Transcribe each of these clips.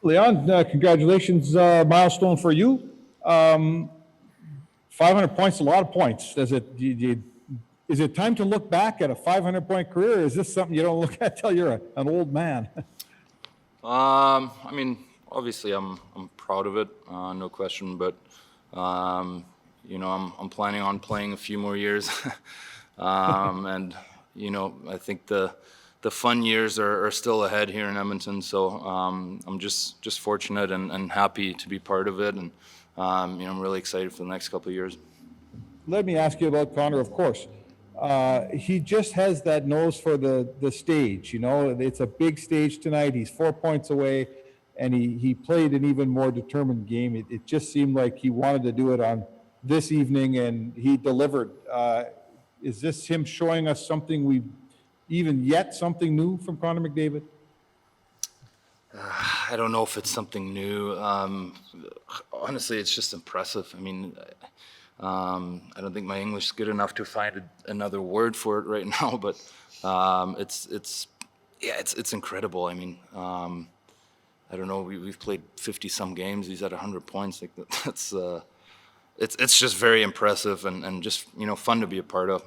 Leon, congratulations, milestone for you. 500 points, a lot of points. Is it time to look back at a 500-point career, or is this something you don't look at till you're an old man? I mean, obviously, I'm proud of it, no question. But I'm planning on playing a few more years, and I think the fun years are still ahead here in Edmonton. So I'm just fortunate and happy to be part of it, and I'm really excited for the next couple of years. Let me ask you about Connor, of course. He just has that nose for the stage. It's a big stage tonight. He's 4 points away, and he played an even more determined game. It just seemed like he wanted to do it on this evening, and he delivered. Is this him showing us something something new from Connor McDavid? I don't know if it's something new. Honestly, it's just impressive. I mean, I don't think my English is good enough to find another word for it right now, but it's incredible. I mean, I don't know. We've played 50-some games. He's at 100 points. Like that's it's just very impressive and just fun to be a part of.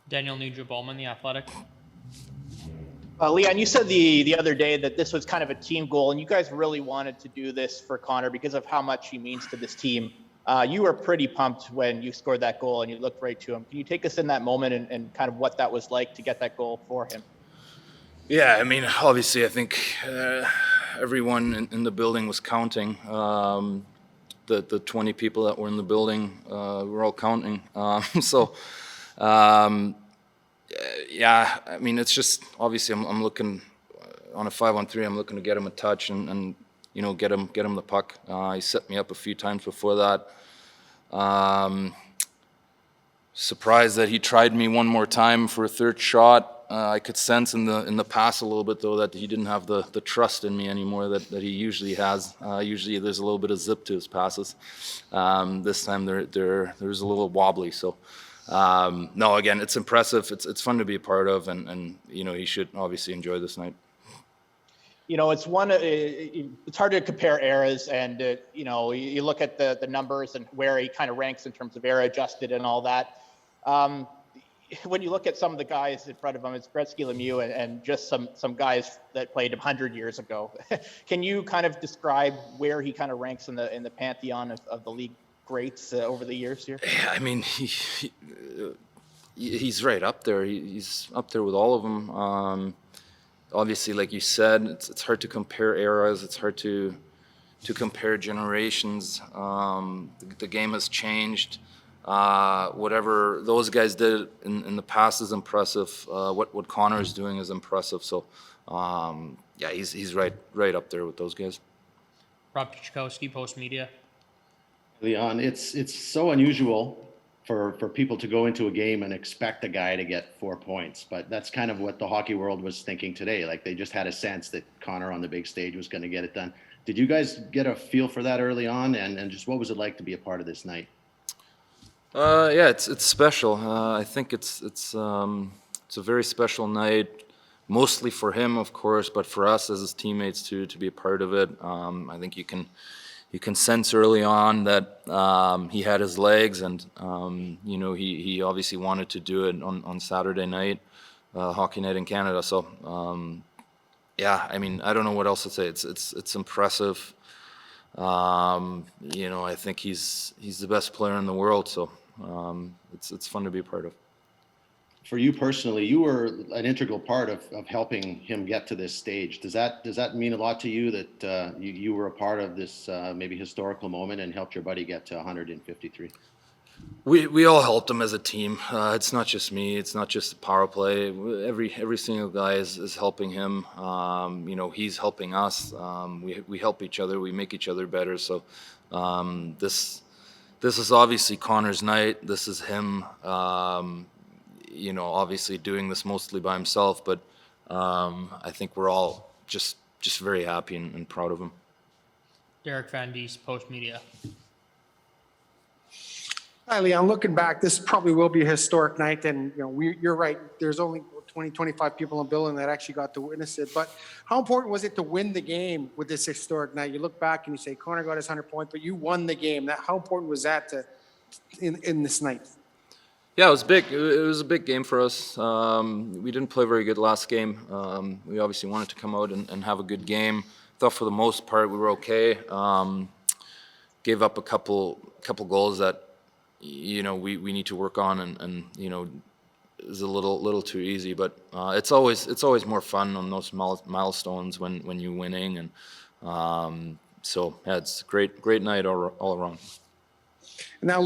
Daniel Nugent-Bowman, The Athletic. Leon, you said the other day that this was kind of a team goal, and you guys really wanted to do this for Connor because of how much he means to this team. You were pretty pumped when you scored that goal and you looked right to him. Can you take us in that moment and kind of what that was like to get that goal for him? Yeah, I mean, obviously, I think everyone in the building was counting. The 20 people that were in the building were all counting. Yeah, I mean, it's just obviously I'm looking on a 5-on-3. I'm looking to get him a touch and get him the puck. He set me up a few times before that. Surprised that he tried me one more time for a third shot. I could sense in the pass a little bit though that he didn't have the trust in me anymore that he usually has. Usually there's a little bit of zip to his passes. This time there's a little wobbly. So no, again, it's impressive. It's fun to be a part of, and he should obviously enjoy this night. It's hard to compare eras, and you look at the numbers and where he kind of ranks in terms of era adjusted and all that. When you look at some of the guys in front of him, it's Gretzky, Lemieux, and just some guys that played 100 years ago. Can you kind of describe where he kind of ranks in the pantheon of the league greats over the years here? Yeah, I mean, he's right up there. He's up there with all of them. Obviously, like you said, it's hard to compare eras. It's hard to compare generations. The game has changed. Whatever those guys did in the past is impressive. What Connor is doing is impressive. So, yeah, he's right up there with those guys. Rob Kichikowski, Post Media. Leon, it's so unusual for people to go into a game and expect a guy to get 4 points, but that's kind of what the hockey world was thinking today. Like they just had a sense that Connor on the big stage was going to get it done. Did you guys get a feel for that early on, and just what was it like to be a part of this night? Yeah, it's special. I think it's a very special night, mostly for him, of course, but for us as his teammates to be a part of it. I think you can sense early on that he had his legs, and he obviously wanted to do it on Saturday night, hockey night in Canada. So yeah, I mean, I don't know what else to say. It's impressive. I think he's the best player in the world, so it's fun to be a part of. For you personally, you were an integral part of helping him get to this stage. Does that mean a lot to you that you were a part of this maybe historical moment and helped your buddy get to 153? We all helped him as a team. It's not just me. It's not just the power play. Every single guy is helping him. He's helping us. We help each other. We make each other better. So this is obviously Connor's night. This is him. Obviously doing this mostly by himself, but I think we're all just very happy and proud of him. Derek Van Dies, Post Media. Hi, Leon. Looking back, this probably will be a historic night, and you're right. There's only 20, 25 people in the building that actually got to witness it. But how important was it to win the game with this historic night? You look back and you say, Connor got his 100 points, but you won the game. How important was that in this night? Yeah, it was big. It was a big game for us. We didn't play very good last game. We obviously wanted to come out and have a good game. Thought for the most part we were okay. Gave up a couple goals that we need to work on, and is a little too easy. But it's always more fun on those milestones when you're winning, and so yeah, it's a great night all around. Now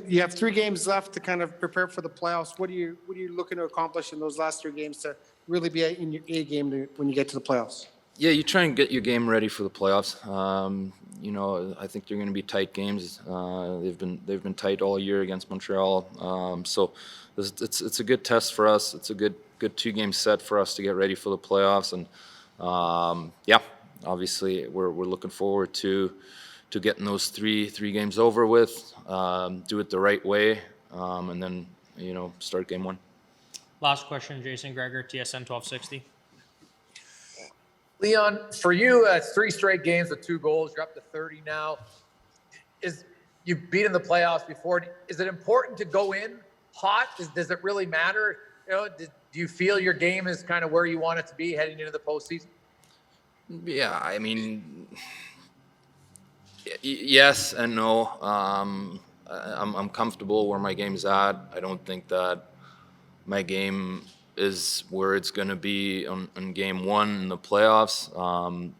you have 3 games left to kind of prepare for the playoffs. What are you looking to accomplish in those last 3 games to really be in your A game when you get to the playoffs? Yeah, you try and get your game ready for the playoffs. I think they're going to be tight games. They've been tight all year against Montreal. So it's a good test for us. It's a good 2-game set for us to get ready for the playoffs. And obviously we're looking forward to getting those three games over with. Do it the right way, and then start game 1. Last question, Jason Gregor, TSN 1260. Leon, for you, it's 3 straight games with 2 goals. You're up to 30 now. You've beaten the playoffs before. Is it important to go in hot? Does it really matter? Do you feel your game is kind of where you want it to be heading into the postseason? Yeah, I mean, yes and no. I'm comfortable where my game's at. I don't think that my game is where it's going to be on game 1 in the playoffs.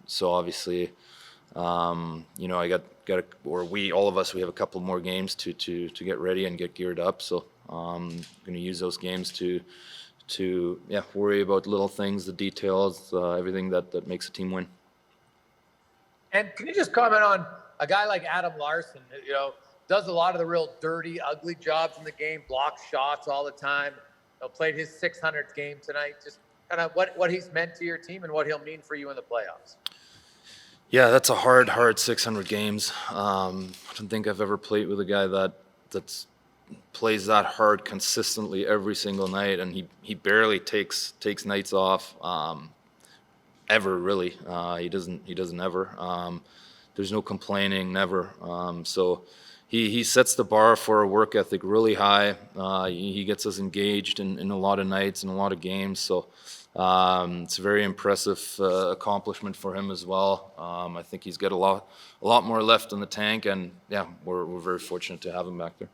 So obviously, I got all of us, we have a couple more games to get ready and get geared up. So I'm going to use those games to worry about little things, the details, everything that makes a team win. And can you just comment on a guy like Adam Larson, does a lot of the real dirty, ugly jobs in the game, blocks shots all the time, played his 600th game tonight. Just kind of what he's meant to your team and what he'll mean for you in the playoffs. Yeah, that's a hard 600 games. I don't think I've ever played with a guy that plays that hard consistently every single night, and he barely takes nights off ever, really. He doesn't ever. There's no complaining, never. So he sets the bar for a work ethic really high. He gets us engaged in a lot of nights and a lot of games. So it's a very impressive accomplishment for him as well. I think he's got a lot more left in the tank, and yeah, we're very fortunate to have him back there.